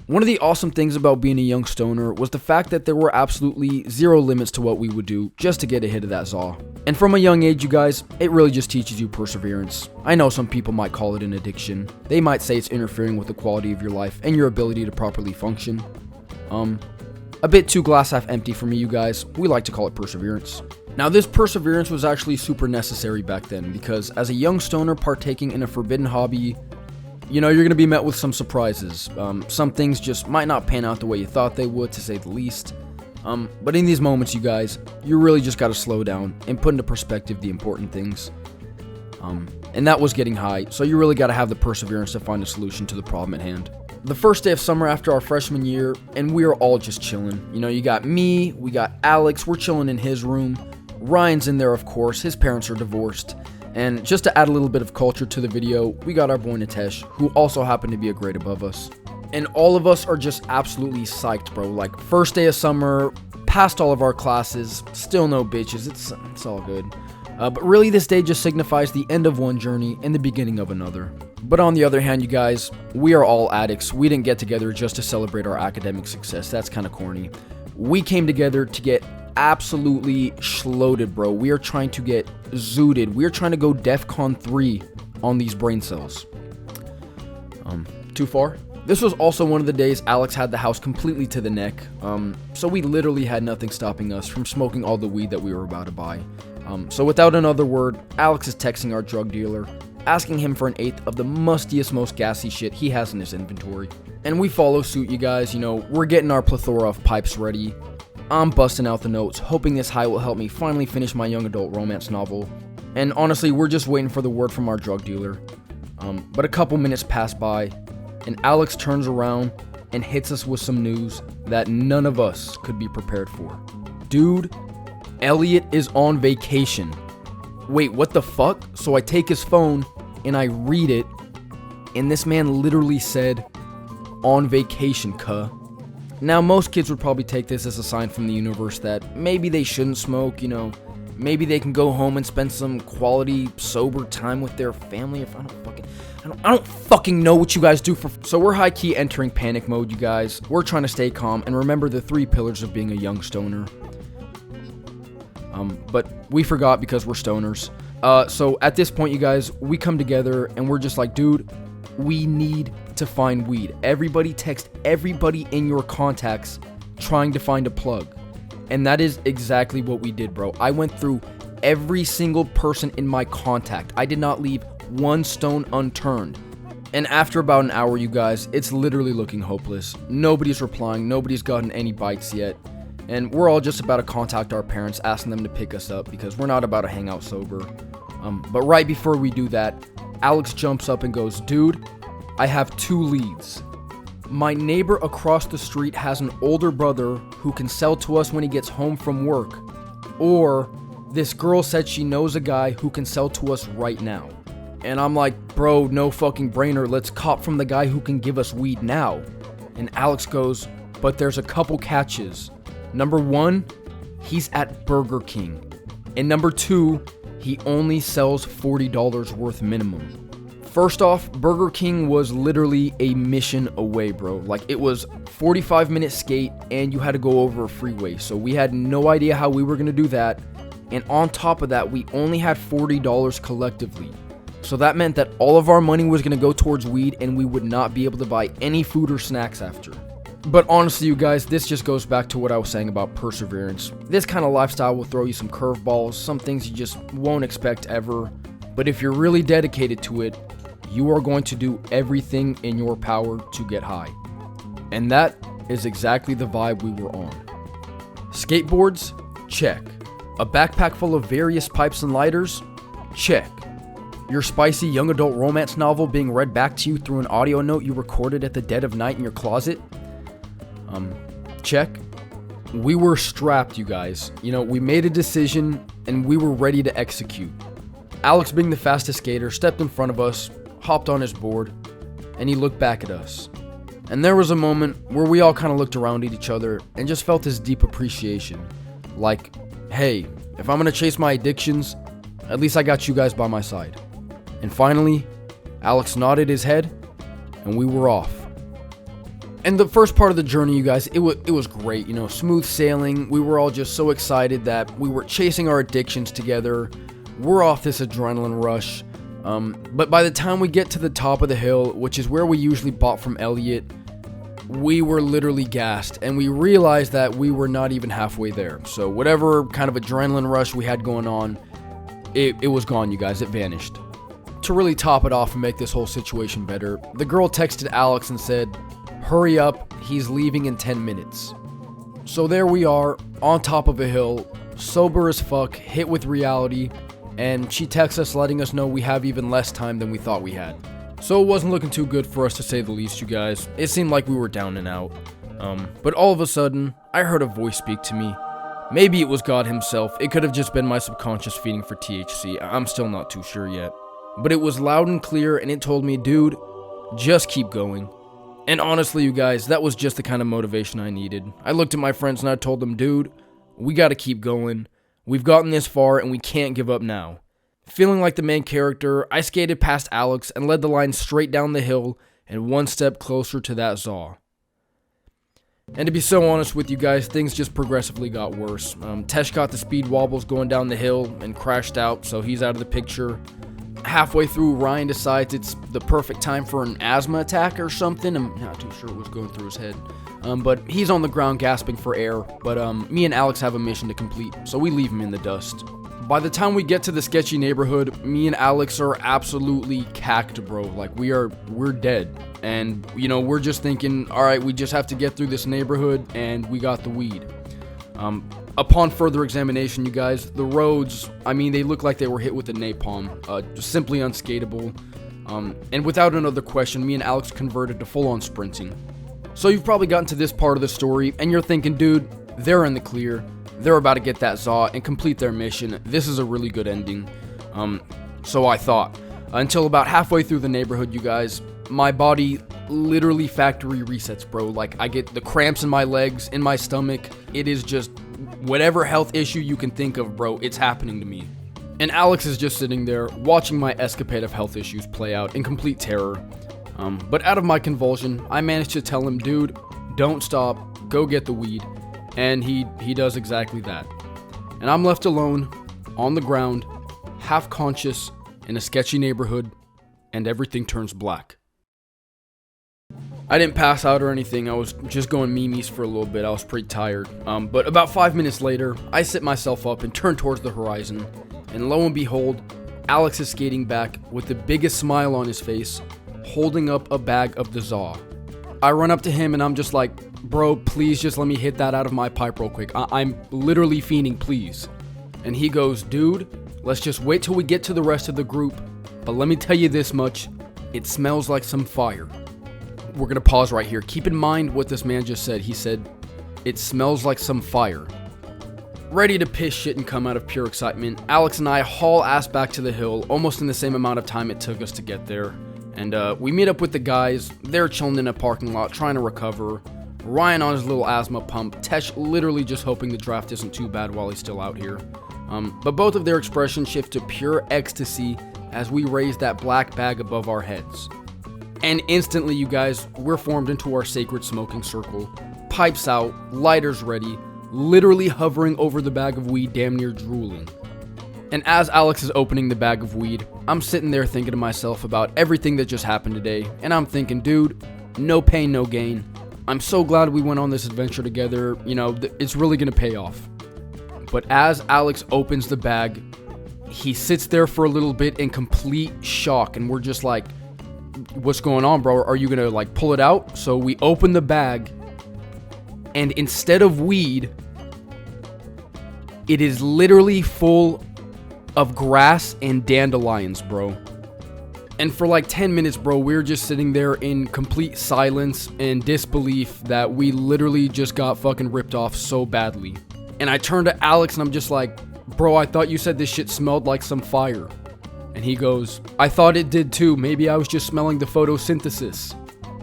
One of the awesome things about being a young stoner was the fact that there were absolutely zero limits to what we would do just to get a hit of that Zaw. And from a young age, you guys, it really just teaches you perseverance. I know some people might call it an addiction. They might say it's interfering with the quality of your life and your ability to properly function. A bit too glass half empty for me, you guys. We like to call it perseverance. Now, this perseverance was actually super necessary back then because as a young stoner partaking in a forbidden hobby, you're going to be met with some surprises. Some things just might not pan out the way you thought they would, to say the least. But in these moments, you guys, you really just got to slow down and put into perspective the important things. And that was getting high, so you really got to have the perseverance to find a solution to the problem at hand. The first day of summer after our freshman year, and we are all just chilling. You got me, we got Alex, we're chilling in his room. Ryan's in there, of course, his parents are divorced. And just to add a little bit of culture to the video, we got our boy Nitesh, who also happened to be a grade above us. And all of us are just absolutely psyched, bro. Like, first day of summer, passed all of our classes, still no bitches, it's all good. But really, this day just signifies the end of one journey and the beginning of another. But on the other hand, you guys, we are all addicts. We didn't get together just to celebrate our academic success. That's kind of corny. We came together to get absolutely schloated, bro. We are trying to get zooted. We are trying to go DEFCON 3 on these brain cells. Too far? This was also one of the days Alex had the house completely to the neck. So we literally had nothing stopping us from smoking all the weed that we were about to buy. So without another word, Alex is texting our drug dealer, asking him for an eighth of the mustiest, most gassy shit he has in his inventory. And we follow suit, you guys. We're getting our plethora of pipes ready. I'm busting out the notes, hoping this high will help me finally finish my young adult romance novel. And honestly, we're just waiting for the word from our drug dealer. But a couple minutes pass by, and Alex turns around and hits us with some news that none of us could be prepared for. Dude, Elliot is on vacation. Wait, what the fuck? So I take his phone and I read it, and this man literally said, "On vacation, cuh." Now, most kids would probably take this as a sign from the universe that maybe they shouldn't smoke, maybe they can go home and spend some quality, sober time with their family. If I don't fucking know what you guys do for. So we're high-key entering panic mode, you guys. We're trying to stay calm and remember the 3 pillars of being a young stoner. But we forgot because we're stoners. So at this point, you guys, we come together and we're just like, dude, we need to find weed. Everybody text everybody in your contacts trying to find a plug. And that is exactly what we did, bro. I went through every single person in my contact. I did not leave one stone unturned. And after about an hour, you guys, it's literally looking hopeless. Nobody's replying. Nobody's gotten any bites yet. And we're all just about to contact our parents, asking them to pick us up because we're not about to hang out sober. But right before we do that, Alex jumps up and goes, "Dude, I have 2 leads. My neighbor across the street has an older brother who can sell to us when he gets home from work. Or this girl said she knows a guy who can sell to us right now." And I'm like, "Bro, no fucking brainer. Let's cop from the guy who can give us weed now." And Alex goes, "But there's a couple catches. Number 1, he's at Burger King. And number 2, he only sells $40 worth minimum." First off, Burger King was literally a mission away, bro. Like, it was 45-minute skate and you had to go over a freeway. So we had no idea how we were going to do that. And on top of that, we only had $40 collectively. So that meant that all of our money was going to go towards weed and we would not be able to buy any food or snacks after. But honestly, you guys, this just goes back to what I was saying about perseverance. This kind of lifestyle will throw you some curveballs, some things you just won't expect ever. But if you're really dedicated to it, you are going to do everything in your power to get high. And that is exactly the vibe we were on. Skateboards? Check. A backpack full of various pipes and lighters? Check. Your spicy young adult romance novel being read back to you through an audio note you recorded at the dead of night in your closet? Check. We were strapped, you guys. We made a decision and we were ready to execute. Alex, being the fastest skater, stepped in front of us, hopped on his board, and he looked back at us. And there was a moment where we all kind of looked around at each other and just felt this deep appreciation. Like, hey, if I'm going to chase my addictions, at least I got you guys by my side. And finally, Alex nodded his head and we were off. And the first part of the journey, you guys, it was great, you know, smooth sailing. We were all just so excited that we were chasing our addictions together. We're off this adrenaline rush. But by the time we get to the top of the hill, which is where we usually bought from Elliot, we were literally gassed, and we realized that we were not even halfway there. So whatever kind of adrenaline rush we had going on, it was gone, you guys. It vanished. To really top it off and make this whole situation better, the girl texted Alex and said, "Hurry up, he's leaving in 10 minutes. So there we are, on top of a hill, sober as fuck, hit with reality, and she texts us letting us know we have even less time than we thought we had. So it wasn't looking too good for us, to say the least, you guys. It seemed like we were down and out. But all of a sudden, I heard a voice speak to me. Maybe it was God himself. It could have just been my subconscious feeding for THC. I'm still not too sure yet. But it was loud and clear, and it told me, dude, just keep going. And honestly, you guys, that was just the kind of motivation I needed. I looked at my friends and I told them, dude, we gotta keep going. We've gotten this far and we can't give up now. Feeling like the main character, I skated past Alex and led the line straight down the hill and one step closer to that Zaw. And to be so honest with you guys, things just progressively got worse. Tesh got the speed wobbles going down the hill and crashed out, so he's out of the picture. Halfway through, Ryan decides it's the perfect time for an asthma attack or something. I'm not too sure what was going through his head. But he's on the ground gasping for air. But me and Alex have a mission to complete, so we leave him in the dust. By the time we get to the sketchy neighborhood, me and Alex are absolutely cacked, bro. Like, we're dead. And, you know, we're just thinking, alright, we just have to get through this neighborhood, and we got the weed. Upon further examination, you guys, the roads, I mean, they look like they were hit with a napalm. Simply unskateable. And without another question, me and Alex converted to full-on sprinting. So you've probably gotten to this part of the story, and you're thinking, dude, they're in the clear. They're about to get that Zaw and complete their mission. This is a really good ending. So I thought. Until about halfway through the neighborhood, you guys, my body literally factory resets, bro. Like, I get the cramps in my legs, in my stomach. It is just whatever health issue you can think of, bro, it's happening to me. And Alex is just sitting there watching my escapade of health issues play out in complete terror. But out of my convulsion, I managed to tell him, dude, don't stop, go get the weed. And he does exactly that. And I'm left alone, on the ground, half conscious, in a sketchy neighborhood, and everything turns black. I didn't pass out or anything, I was just going memes for a little bit, I was pretty tired. But about 5 minutes later, I sit myself up and turn towards the horizon, and lo and behold, Alex is skating back with the biggest smile on his face, holding up a bag of the Zaw. I run up to him and I'm just like, bro, please just let me hit that out of my pipe real quick. I'm literally fiending, please. And he goes, dude, let's just wait till we get to the rest of the group, but let me tell you this much, it smells like some fire. We're gonna pause right here. Keep in mind what this man just said. He said, it smells like some fire. Ready to piss shit and come out of pure excitement, Alex and I haul ass back to the hill almost in the same amount of time it took us to get there. And we meet up with the guys. They're chilling in a parking lot trying to recover. Ryan on his little asthma pump. Tesh literally just hoping the draft isn't too bad while he's still out here. But both of their expressions shift to pure ecstasy as we raise that black bag above our heads. And instantly, you guys, we're formed into our sacred smoking circle. Pipes out, lighters ready, literally hovering over the bag of weed, damn near drooling. And as Alex is opening the bag of weed, I'm sitting there thinking to myself about everything that just happened today. And I'm thinking, dude, no pain, no gain. I'm so glad we went on this adventure together. You know, it's really gonna pay off. But as Alex opens the bag, he sits there for a little bit in complete shock. And we're just like, what's going on, bro? Are you gonna like pull it out? So we open the bag, and instead of weed, it is literally full of grass and dandelions, bro. And for like 10 minutes, bro, we're just sitting there in complete silence and disbelief that we literally just got fucking ripped off so badly. And I turn to Alex and I'm just like, bro, I thought you said this shit smelled like some fire. And he goes, I thought it did too. Maybe I was just smelling the photosynthesis.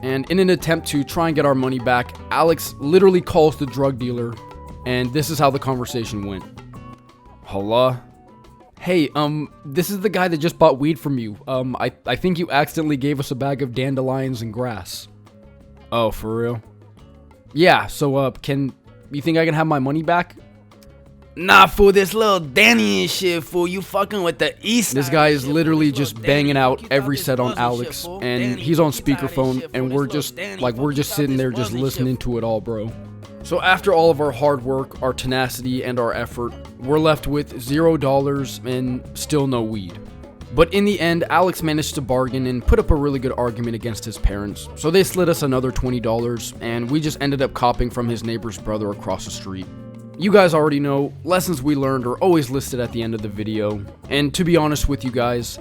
And in an attempt to try and get our money back, Alex literally calls the drug dealer. And this is how the conversation went. Hello? Hey, this is the guy that just bought weed from you. I think you accidentally gave us a bag of dandelions and grass. Oh, for real? Yeah, so, you think I can have my money back? Nah, fool, this little Danny and shit, fool. You fucking with the East. This guy is literally just banging out every set on Alex, and he's on speakerphone, and we're just sitting there just listening to it all, bro. So after all of our hard work, our tenacity, and our effort, we're left with $0 and still no weed. But in the end, Alex managed to bargain and put up a really good argument against his parents, so they slid us another $20, and we just ended up copping from his neighbor's brother across the street. You guys already know, lessons we learned are always listed at the end of the video, and to be honest with you guys,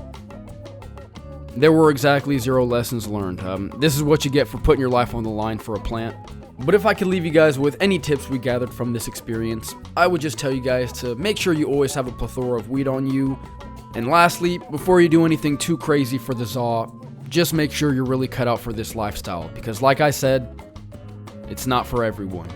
there were exactly 0 lessons learned. This is what you get for putting your life on the line for a plant. But if I could leave you guys with any tips we gathered from this experience, I would just tell you guys to make sure you always have a plethora of weed on you. And lastly, before you do anything too crazy for the ZAW, just make sure you're really cut out for this lifestyle, because like I said, it's not for everyone.